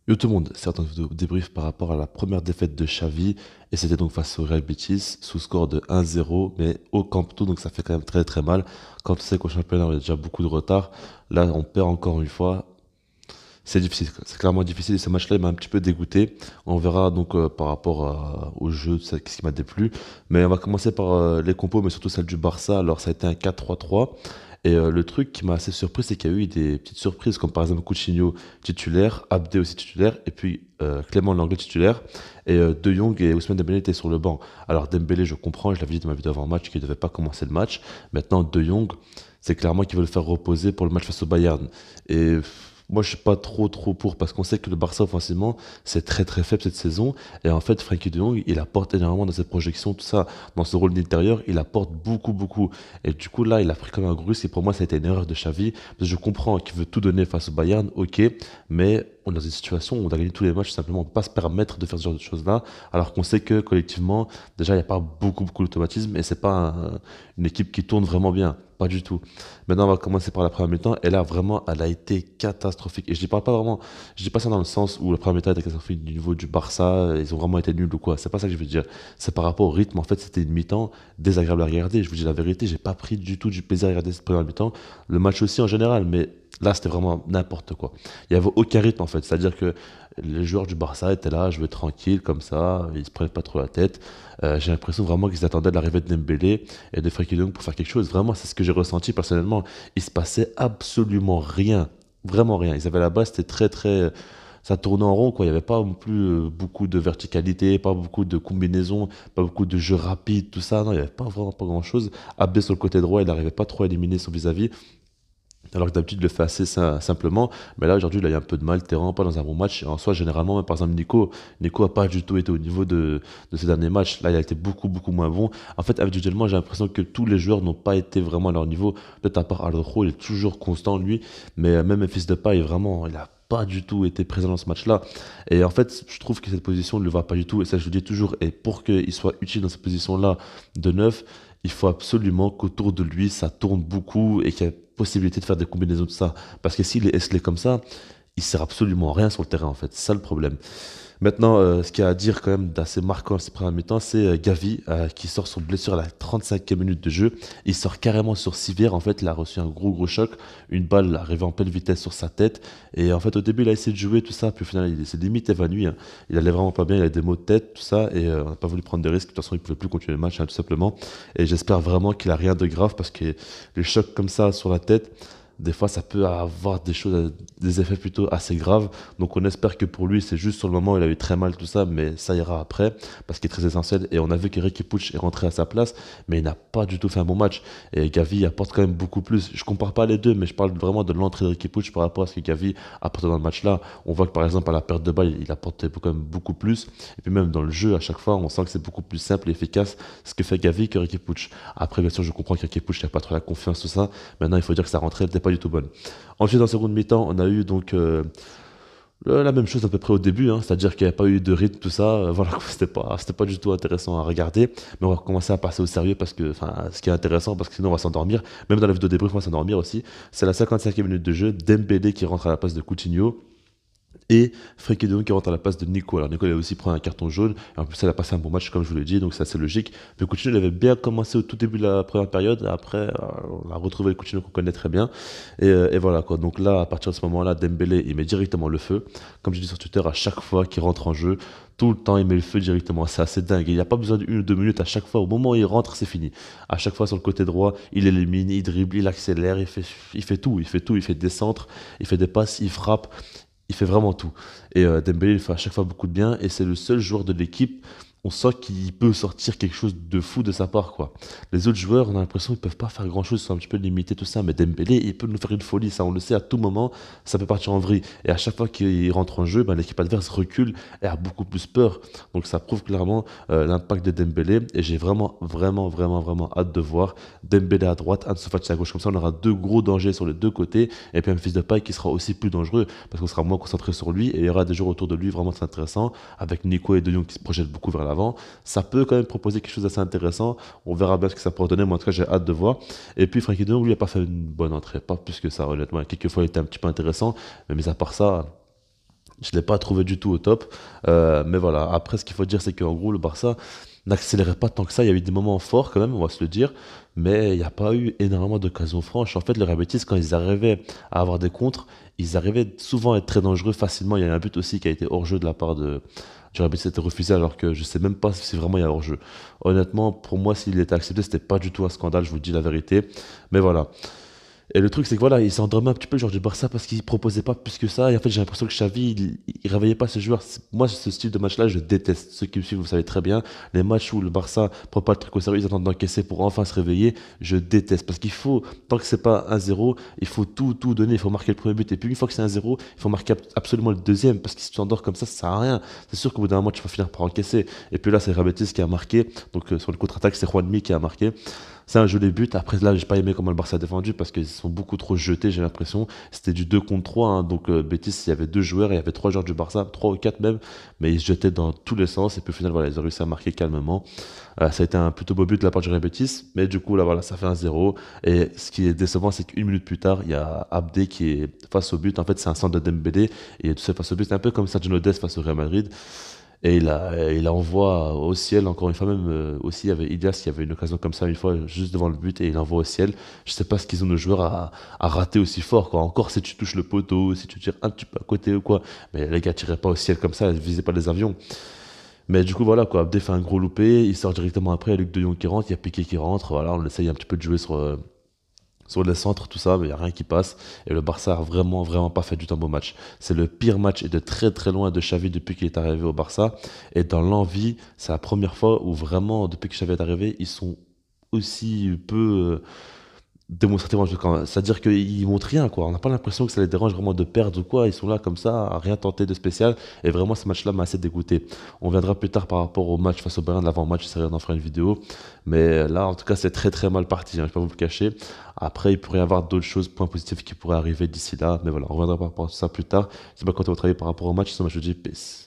Yo tout le monde, c'est un vidéo débrief par rapport à la première défaite de Xavi et c'était donc face au Real Betis sous score de 1-0 mais au Camp Nou donc ça fait quand même très très mal. Quand on sait qu'au championnat on a déjà beaucoup de retard, là on perd encore une fois, c'est difficile, c'est clairement difficile et ce match-là il m'a un petit peu dégoûté. On verra donc par rapport au jeu, qu'est-ce qui m'a déplu. Mais on va commencer par les compos mais surtout celle du Barça. Alors ça a été un 4-3-3. Et le truc qui m'a assez surpris, c'est qu'il y a eu des petites surprises, comme par exemple Coutinho titulaire, Abdé aussi titulaire, et puis Clément Lenglet titulaire, et De Jong et Ousmane Dembélé étaient sur le banc. Alors Dembélé, je comprends, je l'avais dit dans ma vidéo avant-match qu'il ne devait pas commencer le match. Maintenant, De Jong, c'est clairement qu'il veut le faire reposer pour le match face au Bayern. Et moi, je suis pas trop pour, parce qu'on sait que le Barça, offensivement, c'est très très faible cette saison. Et en fait, Frenkie de Jong, il apporte énormément dans cette projection, tout ça, dans ce rôle d'intérieur, il apporte beaucoup. Et du coup, là, il a pris comme un grus, et pour moi, ça a été une erreur de Xavi. Parce que je comprends qu'il veut tout donner face au Bayern, ok, mais on est dans une situation où on a gagné tous les matchs, simplement, on ne peut pas se permettre de faire ce genre de choses-là, alors qu'on sait que collectivement, déjà, il n'y a pas beaucoup d'automatisme, et c'est pas une équipe qui tourne vraiment bien. Pas du tout. Maintenant, on va commencer par la première mi-temps. Et là, vraiment, elle a été catastrophique. Et je dis pas vraiment, je dis pas ça dans le sens où la première mi-temps était catastrophique du niveau du Barça, ils ont vraiment été nuls ou quoi. C'est pas ça que je veux dire. C'est par rapport au rythme. En fait, c'était une mi-temps désagréable à regarder. Je vous dis la vérité, j'ai pas pris du tout du plaisir à regarder cette première mi-temps. Le match aussi en général, mais là, c'était vraiment n'importe quoi. Il y avait aucun rythme en fait. C'est-à-dire que les joueurs du Barça étaient là, jouaient tranquille comme ça, ils se prenaient pas trop la tête. J'ai l'impression vraiment qu'ils attendaient l'arrivée de Dembélé et de Frenkie de Jong pour faire quelque chose. Vraiment, c'est ce que j'ai ressenti personnellement. Il se passait absolument rien. Vraiment rien. Ils avaient la base, c'était très. Ça tournait en rond, quoi. Il n'y avait pas non plus beaucoup de verticalité, pas beaucoup de combinaisons, pas beaucoup de jeux rapides, tout ça. Non, il n'y avait pas vraiment pas grand-chose. Abdé sur le côté droit, il n'arrivait pas trop à éliminer son vis-à-vis. Alors que d'habitude, il le fait assez simplement. Mais là, aujourd'hui, il a eu un peu de mal, terrain, pas dans un bon match. Et en soi, généralement, même, par exemple, Nico a pas du tout été au niveau de ses derniers matchs. Là, il a été beaucoup moins bon. En fait, individuellement, j'ai l'impression que tous les joueurs n'ont pas été vraiment à leur niveau. Peut-être à part Araujo, il est toujours constant, lui. Mais même Memphis Depay, vraiment, il a pas du tout été présent dans ce match-là. Et en fait, je trouve que cette position ne le va pas du tout. Et ça, je le dis toujours. Et pour qu'il soit utile dans cette position-là de neuf, il faut absolument qu'autour de lui, ça tourne beaucoup et qu'il y ait possibilité de faire des combinaisons de ça. Parce que s'il est esselé comme ça, il sert absolument à rien sur le terrain, en fait. C'est ça le problème. Maintenant, ce qu'il y a à dire quand même d'assez marquant à ces premiers mi-temps, c'est Gavi qui sort sur blessure à la 35e minute de jeu. Il sort carrément sur civière. En fait, il a reçu un gros choc. Une balle arrivée en pleine vitesse sur sa tête. Et en fait, au début, il a essayé de jouer tout ça. Puis au final, il s'est limite évanoui, hein. Il allait vraiment pas bien. Il a des maux de tête, tout ça. Et on n'a pas voulu prendre de risques. De toute façon, il pouvait plus continuer le match, hein, tout simplement. Et j'espère vraiment qu'il a rien de grave parce que les chocs comme ça sur la tête, des fois, ça peut avoir des effets plutôt assez graves. Donc, on espère que pour lui, c'est juste sur le moment, il a eu très mal, tout ça, mais ça ira après, parce qu'il est très essentiel. Et on a vu qu'Eric Puig est rentré à sa place, mais il n'a pas du tout fait un bon match. Et Gavi apporte quand même beaucoup plus. Je compare pas les deux, mais je parle vraiment de l'entrée d'Eric Puig par rapport à ce que Gavi apporte dans le match-là. On voit que par exemple, à la perte de balle, il apporte quand même beaucoup plus. Et puis même dans le jeu, à chaque fois, on sent que c'est beaucoup plus simple et efficace ce que fait Gavi qu'Eric Puig. Après, bien sûr, je comprends qu'Eric Puig n'a pas trop la confiance, tout ça. Maintenant, il faut dire que sa rentrée n'était pas du tout bonne. Ensuite, en seconde mi-temps, on a eu donc la même chose à peu près au début, hein, c'est-à-dire qu'il n'y a pas eu de rythme, tout ça. Voilà, c'était pas du tout intéressant à regarder. Mais on va commencer à passer au sérieux parce que, enfin, ce qui est intéressant, parce que sinon on va s'endormir. Même dans la vidéo débrief, on va s'endormir aussi. C'est la 55e minute de jeu, Dembélé qui rentre à la place de Coutinho. Et Frenkie de Jong qui rentre à la place de Nico. Alors Nico il a aussi pris un carton jaune. Et en plus, elle a passé un bon match, comme je vous l'ai dit, donc c'est assez logique. Mais Coutinho il avait bien commencé au tout début de la première période. Après, on a retrouvé le Coutinho qu'on connaît très bien. Et voilà quoi. Donc là, à partir de ce moment-là, Dembélé, il met directement le feu. Comme je dis sur Twitter, à chaque fois qu'il rentre en jeu, tout le temps, il met le feu directement. C'est assez dingue. Il n'y a pas besoin d'une ou deux minutes à chaque fois. Au moment où il rentre, c'est fini. À chaque fois sur le côté droit, il élimine, il dribble, il accélère, il fait tout. Il fait des centres, il fait des passes, il frappe. Il fait vraiment tout. Et Dembélé, il fait à chaque fois beaucoup de bien. Et c'est le seul joueur de l'équipe. On sent qu'il peut sortir quelque chose de fou de sa part, quoi. Les autres joueurs, on a l'impression qu'ils peuvent pas faire grand-chose, ils sont un petit peu limités, tout ça. Mais Dembélé, il peut nous faire une folie, ça, on le sait, à tout moment, ça peut partir en vrille. Et à chaque fois qu'il rentre en jeu, ben, l'équipe adverse recule et a beaucoup plus peur. Donc ça prouve clairement l'impact de Dembélé. Et j'ai vraiment hâte de voir Dembélé à droite, Ansu Fati à gauche. Comme ça, on aura deux gros dangers sur les deux côtés. Et puis un fils de paille qui sera aussi plus dangereux parce qu'on sera moins concentré sur lui et il y aura des joueurs autour de lui vraiment très intéressants avec Nico et De Jong qui se projettent beaucoup vers l'avant. Ça peut quand même proposer quelque chose d'assez intéressant. On verra bien ce que ça pourra donner. Moi, en tout cas, j'ai hâte de voir. Et puis, Frankie de Jong, lui, n'a pas fait une bonne entrée. Pas plus que ça, honnêtement. Quelques fois, il était un petit peu intéressant. Mais mis à part ça, Je ne l'ai pas trouvé du tout au top. Mais voilà, après, ce qu'il faut dire, c'est qu'en gros, le Barça n'accélérait pas tant que ça. Il y a eu des moments forts quand même, on va se le dire. Mais il n'y a pas eu énormément d'occasions franches. En fait, le Real Betis, quand ils arrivaient à avoir des contres, ils arrivaient souvent à être très dangereux facilement. Il y a eu un but aussi qui a été hors-jeu de la part du Real Betis, c'était refusé alors que je sais même pas si vraiment il y a hors-jeu. Honnêtement, pour moi, s'il était accepté, c'était pas du tout un scandale, je vous dis la vérité. Mais voilà. Et le truc, c'est que voilà, il s'est endormi un petit peu le joueur du Barça parce qu'il proposait pas plus que ça. Et en fait, j'ai l'impression que Xavi, il réveillait pas ce joueur. Moi, ce style de match-là, je déteste. Ceux qui me suivent, vous savez très bien. Les matchs où le Barça prend pas le truc au sérieux, ils attendent d'encaisser pour enfin se réveiller. Je déteste. Parce qu'il faut, tant que c'est pas 1-0, il faut tout donner. Il faut marquer le premier but. Et puis, une fois que c'est 1-0, il faut marquer absolument le deuxième. Parce que si tu t'endors comme ça sert à rien. C'est sûr qu'au bout d'un moment, tu vas finir par encaisser. Et puis là, c'est Rabetis qui a marqué. Donc, sur le contre-attaque, c'est Juanmi qui a marqué. C'est un joli but. Après, là, j'ai pas aimé comment le Barça a défendu parce qu'ils sont beaucoup trop jetés, j'ai l'impression. C'était du 2 contre 3, hein. Donc, Betis, il y avait deux joueurs, il y avait trois joueurs du Barça, trois ou quatre même, mais ils se jetaient dans tous les sens. Et puis au final, voilà, ils ont réussi à marquer calmement. Ça a été un plutôt beau but de la part du Real Betis, mais du coup, là, voilà, ça fait 1-0. Et ce qui est décevant, c'est qu'une minute plus tard, il y a Abdé qui est face au but. En fait, c'est un centre de Dembélé et tout ça face au but. C'est un peu comme Sergio Dest face au Real Madrid. Et il envoie au ciel, encore une fois, même aussi, il y avait Ilias qui avait une occasion comme ça, une fois, juste devant le but, et il envoie au ciel. Je sais pas ce qu'ils ont de joueurs à rater aussi fort, quoi. Encore si tu touches le poteau, si tu tires un petit peu à côté ou quoi. Mais les gars tiraient pas au ciel comme ça, ils visaient pas les avions. Mais du coup, voilà, quoi. Abdé fait un gros loupé, il sort directement après, il y a Luc de Jong qui rentre, il y a Piqué qui rentre. Voilà, on essaye un petit peu de jouer sur les centres, tout ça, mais il n'y a rien qui passe. Et le Barça a vraiment pas fait du tout un beau match. C'est le pire match et de très loin de Xavi depuis qu'il est arrivé au Barça. Et dans l'envie, c'est la première fois où vraiment, depuis que Xavi est arrivé, ils sont aussi peu démonstrativement. C'est-à-dire qu'ils montrent rien, quoi. On n'a pas l'impression que ça les dérange vraiment de perdre ou quoi. Ils sont là comme ça, à rien tenter de spécial. Et vraiment, ce match-là m'a assez dégoûté. On viendra plus tard par rapport au match face au Bayern, l'avant-match, ça on en fera une vidéo. Mais là, en tout cas, c'est très mal parti, hein, je ne vais pas vous le cacher. Après, il pourrait y avoir d'autres choses, points positifs qui pourraient arriver d'ici là. Mais voilà, on reviendra par rapport à ça plus tard. Je sais pas quand tu vas travailler par rapport au match, sinon moi je vous dis peace.